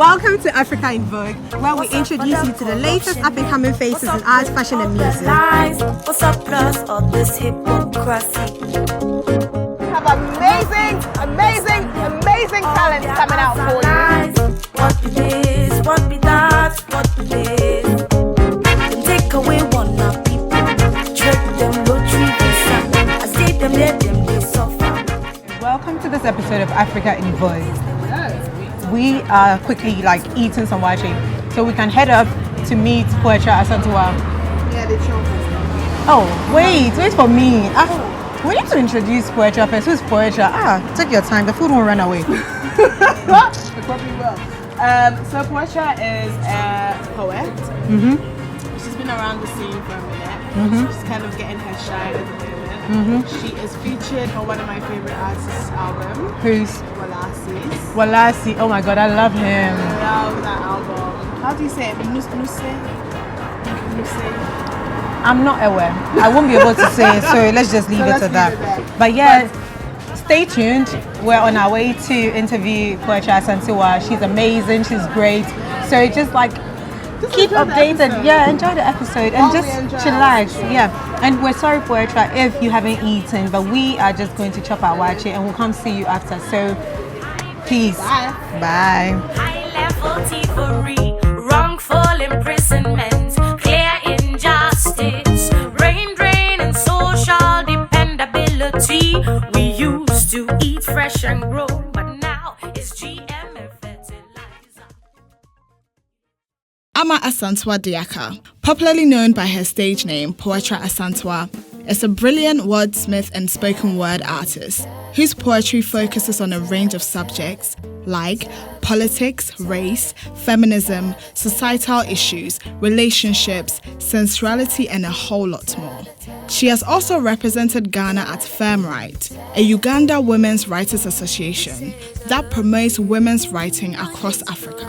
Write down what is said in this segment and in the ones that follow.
Welcome to Africa in Vogue, where we introduce you to the latest up-and-coming faces in art, fashion and music. What's up plus all this hypocrisy? We have amazing talent coming out for you. What be this, what be that, what be this? Them take away one of people, trick them, lottery visa. I see them, let them, they suffer. Welcome to this episode of Africa in Vogue. We are quickly eating some wache, so we can head up to meet Poetra Asantewa. Yeah, they chose. Oh, wait for me. We need to introduce Poetra first. Who's Poetra? Take your time. The food won't run away. It probably will. So Poetra is a poet. She's been around the scene for a minute. She's kind of getting her shine at the moment. She is featured on one of my favorite artists' album. Who's? Walasi. Oh my god, I love him. I love that album. How do you say it? Nuse? I'm not aware. I won't be able to say, so let's just leave it to that. But yeah, stay tuned. We're on our way to interview Poetra Asantewa. She's amazing, she's great. So just keep updated. Yeah, enjoy the episode and just chillax. Yeah. And we're sorry, Poetra, if you haven't eaten, but we are just going to chop our wache and we'll come see you after. So peace. Bye. High level thievery, wrongful imprisonment, clear injustice, brain drain and social dependability. We used to eat fresh and grown, but now it's GM and fertilizer. Ama Asantewa Diaka, popularly known by her stage name Poetra Asantewa, is a brilliant wordsmith and spoken word artist whose poetry focuses on a range of subjects like politics, race, feminism, societal issues, relationships, sensuality, and a whole lot more. She has also represented Ghana at FemRight, a Uganda women's writers association that promotes women's writing across Africa.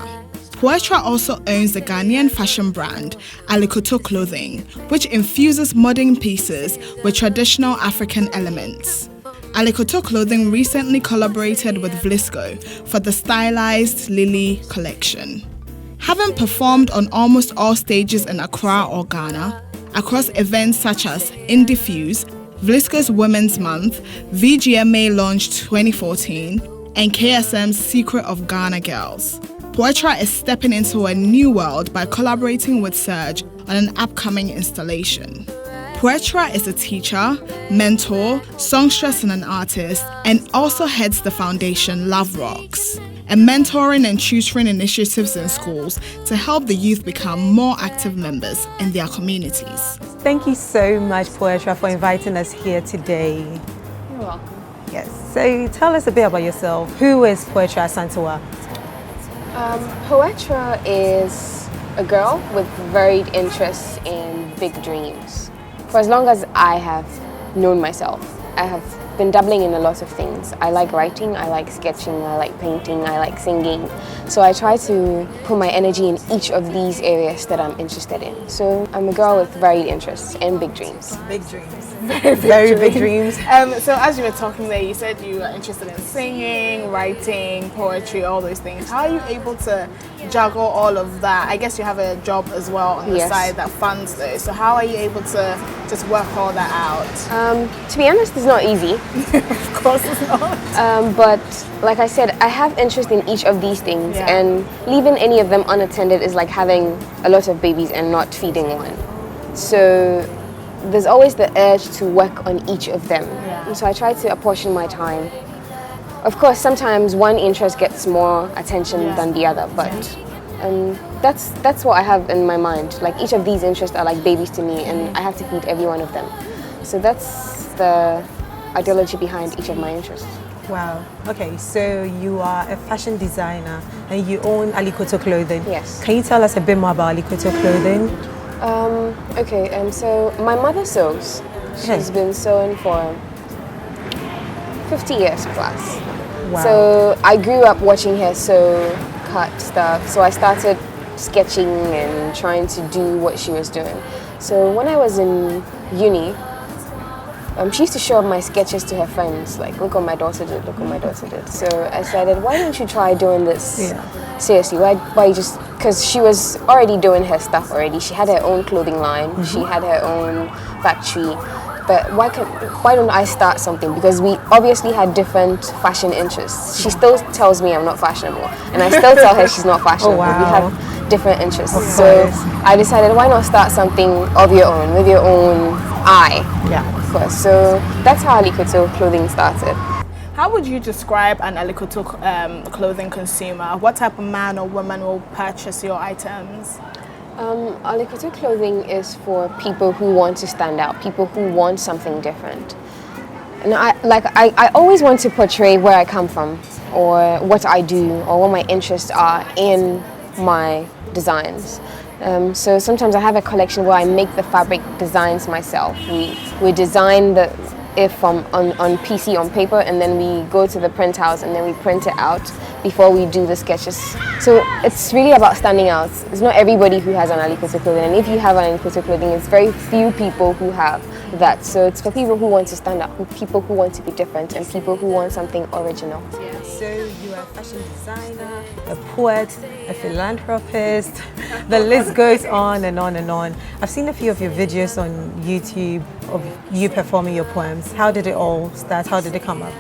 Poetra also owns the Ghanaian fashion brand Alikoto clothing, which infuses modern pieces with traditional African elements. Alikoto clothing recently collaborated with Vlisco for the stylized Lily collection. Having performed on almost all stages in Accra or Ghana, across events such as Indie Fuse, Vlisco's Women's Month, VGMA Launch 2014, and KSM's Secret of Ghana Girls, Poetra is stepping into a new world by collaborating with Serge on an upcoming installation. Poetra is a teacher, mentor, songstress and an artist, and also heads the foundation Love Rocks, a mentoring and tutoring initiatives in schools to help the youth become more active members in their communities. Thank you so much, Poetra, for inviting us here today. You're welcome. Yes. So tell us a bit about yourself. Who is Poetra Asantewa? Poetra is a girl with varied interests and big dreams. For as long as I have known myself, I have been dabbling in a lot of things. I like writing, I like sketching, I like painting, I like singing. So I try to put my energy in each of these areas that I'm interested in. So I'm a girl with varied interests and big dreams. Big dreams. Very big dreams. So as you were talking there, you said you are interested in singing, writing, poetry, all those things. How are you able to juggle all of that? I guess you have a job as well on the side that funds those. So how are you able to just work all that out? To be honest, it's not easy. Of course it's not. But like I said, I have interest in each of these things, and leaving any of them unattended is like having a lot of babies and not feeding one. So there's always the urge to work on each of them. And so I try to apportion my time. Of course, sometimes one interest gets more attention than the other, but that's what I have in my mind. Like each of these interests are like babies to me, and I have to feed every one of them. So that's the ideology behind each of my interests. Wow. Okay, so you are a fashion designer and you own Alikoto clothing. Yes. Can you tell us a bit more about Alikoto clothing? So my mother sews. She's been sewing for 50 years plus. Wow. So I grew up watching her sew, cut stuff. So I started sketching and trying to do what she was doing. So when I was in uni, she used to show my sketches to her friends, like, look what my daughter did, look what my daughter did. So I decided, why don't you try doing this seriously? Why just, because she was already doing her stuff already. She had her own clothing line, she had her own factory. But why don't I start something? Because we obviously had different fashion interests. She still tells me I'm not fashionable, and I still tell her she's not fashionable. We have different interests. So I decided, why not start something of your own, with your own eye? Yeah. First. So that's how Alikoto clothing started. How would you describe an Alikoto clothing consumer? What type of man or woman will purchase your items? Alikoto clothing is for people who want to stand out, people who want something different. And I always want to portray where I come from, or what I do, or what my interests are in my designs. So sometimes I have a collection where I make the fabric designs myself. We design it from on PC, on paper, and then we go to the print house and then we print it out before we do the sketches. So it's really about standing out. It's not everybody who has an Alikoto clothing, and if you have an Alikoto clothing, it's very few people who have that. So it's for people who want to stand out, people who want to be different, and people who want something original. So you are a fashion designer, a poet, a philanthropist. The list goes on and on and on. I've seen a few of your videos on YouTube of you performing your poems. How did it all start? How did it come up?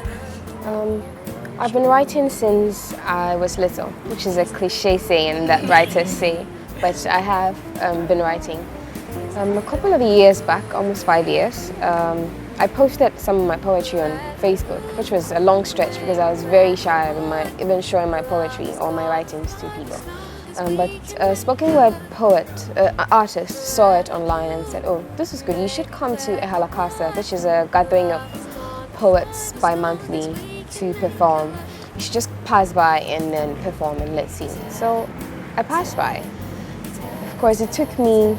I've been writing since I was little, which is a cliche saying that writers say, but I have been writing. A couple of years back, almost 5 years, I posted some of my poetry on Facebook, which was a long stretch because I was very shy of even showing my poetry or my writings to people. But a spoken word poet, artist, saw it online and said, oh, this is good, you should come to a halakasa, which is a gathering of poets bi-monthly to perform. You should just pass by and then perform and let's see. So I passed by. Of course, it took me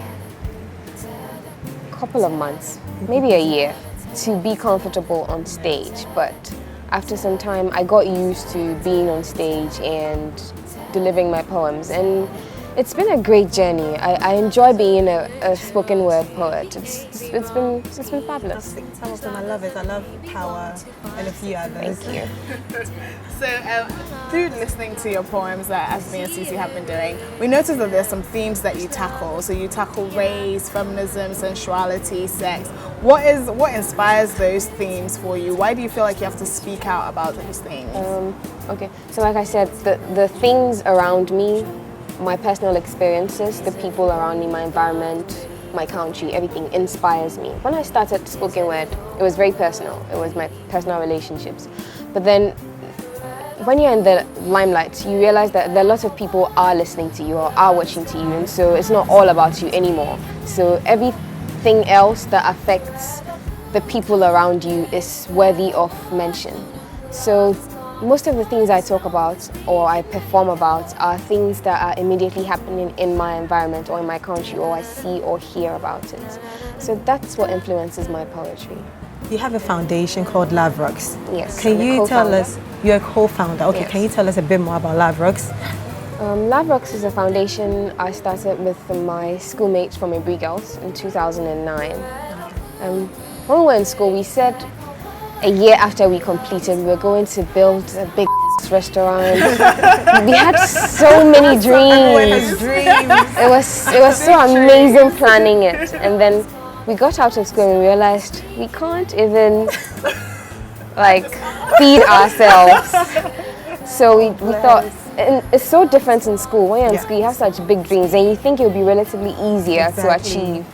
a couple of months, maybe a year, to be comfortable on stage, but after some time I got used to being on stage and delivering my poems, and it's been a great journey. I enjoy being a spoken word poet. It's been fabulous. Some of them I love it. I love Power and a few others. Thank you. So through listening to your poems that Asmi and Cici have been doing, we noticed that there's some themes that you tackle. So you tackle race, feminism, sensuality, sex. What inspires those themes for you? Why do you feel like you have to speak out about those things? Okay, so like I said, the things around me, my personal experiences, the people around me, my environment, my country, everything inspires me. When I started spoken word, it was very personal. It was my personal relationships. But then when you're in the limelight, you realize that a lot of people are listening to you or are watching to you, and so it's not all about you anymore. So everything else that affects the people around you is worthy of mention. So most of the things I talk about or I perform about are things that are immediately happening in my environment or in my country, or I see or hear about it. So that's what influences my poetry. You have a foundation called Love Rocks. Yes. Can you tell us, you're a co-founder, okay, Yes. Can you tell us a bit more about Love Rocks? Love Rocks is a foundation I started with my schoolmates from Ibri Girls in 2009. When we were in school, we said a year after we completed, we were going to build a big restaurant. We had so many dreams. It was so amazing planning it. And then we got out of school and we realized we can't even feed ourselves. So we thought, and it's so different in school. When you're in school, you have such big dreams and you think it will be relatively easier to achieve.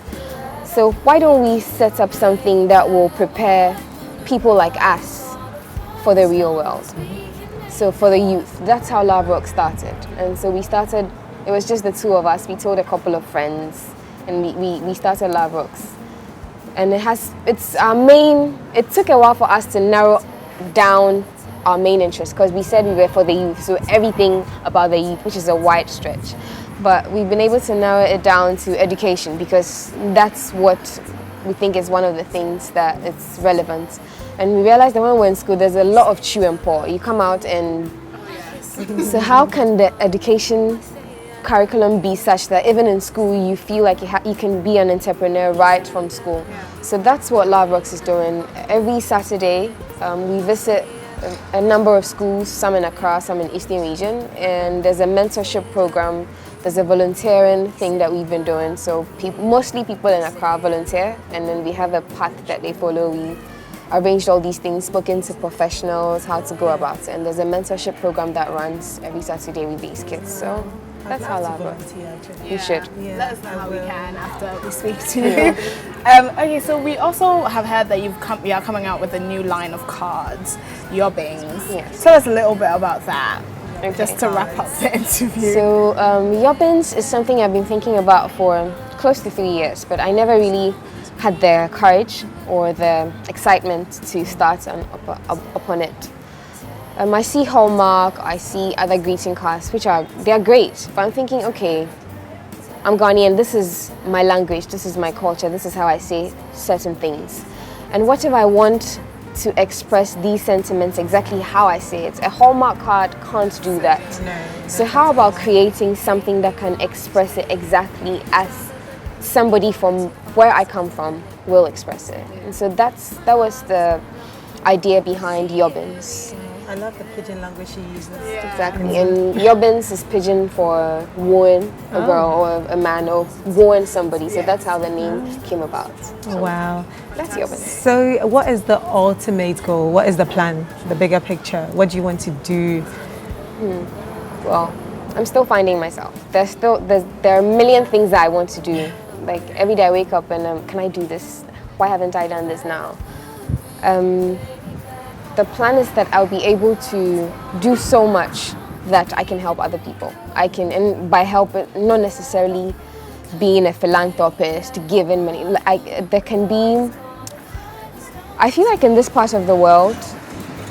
So why don't we set up something that will prepare people like us for the real world? So for the youth, that's how Love Rock started. And so we started, it was just the two of us. We told a couple of friends and we started Love Rocks. And it took a while for us to narrow down our main interest, because we said we were for the youth, so everything about the youth, which is a wide stretch. But we've been able to narrow it down to education, because that's what we think is one of the things that is relevant. And we realized that when we're in school, there's a lot of chew and pour. You come out and... So how can the education curriculum be such that even in school you feel like you can be an entrepreneur right from school. So that's what Love Rocks is doing. Every Saturday we visit a number of schools, some in Accra, some in Eastern Region, and there's a mentorship program, there's a volunteering thing that we've been doing. So mostly people in Accra volunteer, and then we have a path that they follow. We arranged all these things, spoken to professionals, how to go about it, and there's a mentorship program that runs every Saturday with these kids. So that's how Love Rocks. You should. Yeah, let us know how we can after we speak to you. Okay, so we also have heard that you are coming out with a new line of cards, Yobbings. Yes. Tell us a little bit about that, Okay. just to wrap up the interview. So Yobbings is something I've been thinking about for close to 3 years, but I never really had the courage or the excitement to start upon it. I see Hallmark, I see other greeting cards, which they're great, but I'm thinking, okay, I'm Ghanaian, this is my language, this is my culture, this is how I say certain things. And what if I want to express these sentiments exactly how I say it? A Hallmark card can't do that. So how about creating something that can express it exactly as somebody from where I come from will express it? And so that was the idea behind Yobbins. I love the pidgin language she uses. Exactly, and Yobbins is pidgin for wooing a girl or a man or wooing somebody, so that's how the name came about. Wow. That's Yobbins. So what is the ultimate goal? What is the plan, the bigger picture? What do you want to do? Well, I'm still finding myself. There are a million things that I want to do. Like every day I wake up and can I do this? Why haven't I done this now? The plan is that I'll be able to do so much that I can help other people. And by help, not necessarily being a philanthropist, giving money. There can be, I feel like in this part of the world,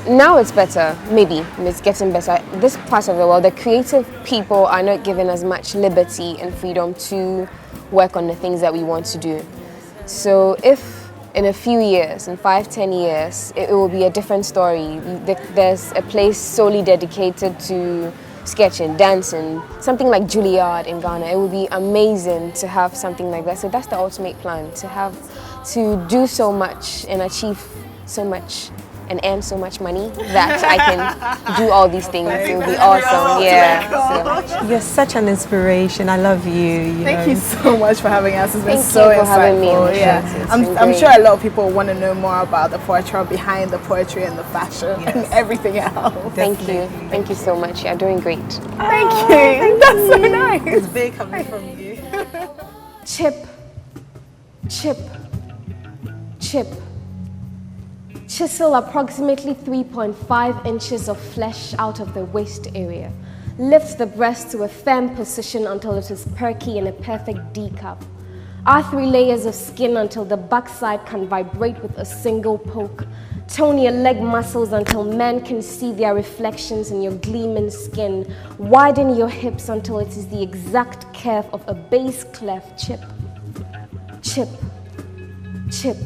now it's better, maybe, it's getting better. This part of the world, the creative people are not given as much liberty and freedom to work on the things that we want to do. So if in a few years, in 5-10 years, it will be a different story. There's a place solely dedicated to sketching, dancing, something like Juilliard in Ghana. It would be amazing to have something like that. So that's the ultimate plan, to do so much and achieve so much and earn so much money that I can do all these things. It would be awesome. Yeah. So. You're such an inspiration. I love you. Thank you so much for having us. It's been Thank so you for having me. insightful. Yeah. I'm sure a lot of people want to know more about the poetry behind the poetry and the fashion and everything else. Thank you. Thank you so much. You're doing great. Thank you. That's so nice. It's big coming from you. Chip, chip, chip. Chisel approximately 3.5 inches of flesh out of the waist area. Lift the breast to a firm position until it is perky in a perfect D cup. Add 3 layers of skin until the backside can vibrate with a single poke. Tone your leg muscles until men can see their reflections in your gleaming skin. Widen your hips until it is the exact curve of a bass clef. Chip, chip, chip.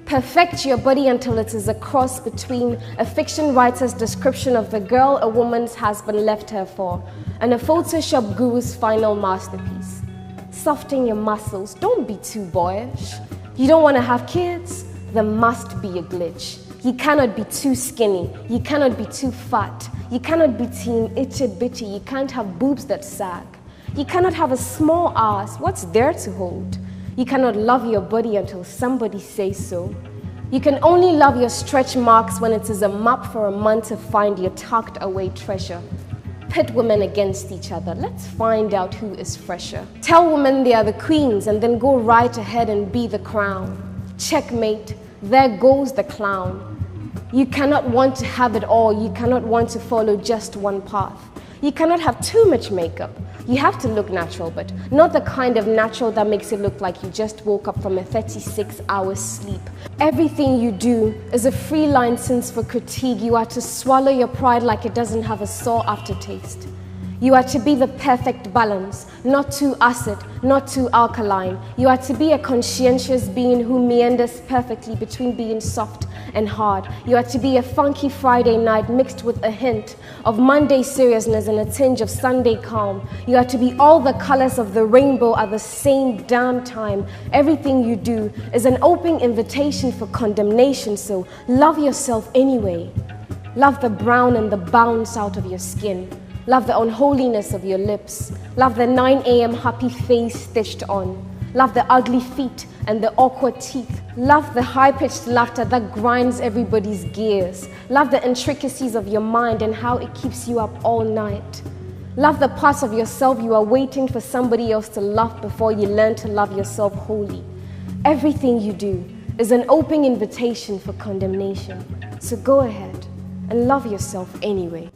Perfect your body until it is a cross between a fiction writer's description of the girl a woman's husband left her for and a Photoshop guru's final masterpiece. Soften your muscles. Don't be too boyish. You don't want to have kids? There must be a glitch. You cannot be too skinny. You cannot be too fat. You cannot be too itchy bitty. You can't have boobs that sag. You cannot have a small ass. What's there to hold? You cannot love your body until somebody says so. You can only love your stretch marks when it is a map for a man to find your tucked away treasure. Pit women against each other. Let's find out who is fresher. Tell women they are the queens and then go right ahead and be the crown. Checkmate, there goes the clown. You cannot want to have it all. You cannot want to follow just one path. You cannot have too much makeup. You have to look natural, but not the kind of natural that makes it look like you just woke up from a 36-hour sleep. Everything you do is a free license for critique. You are to swallow your pride like it doesn't have a sore aftertaste. You are to be the perfect balance, not too acid, not too alkaline. You are to be a conscientious being who meanders perfectly between being soft and hard. You are to be a funky Friday night mixed with a hint of Monday seriousness and a tinge of Sunday calm. You are to be all the colors of the rainbow at the same damn time. Everything you do is an open invitation for condemnation, so love yourself anyway. Love the brown and the bounce out of your skin. Love the unholiness of your lips. Love the 9 a.m. happy face stitched on. Love the ugly feet and the awkward teeth. Love the high-pitched laughter that grinds everybody's gears. Love the intricacies of your mind and how it keeps you up all night. Love the parts of yourself you are waiting for somebody else to love before you learn to love yourself wholly. Everything you do is an open invitation for condemnation. So go ahead and love yourself anyway.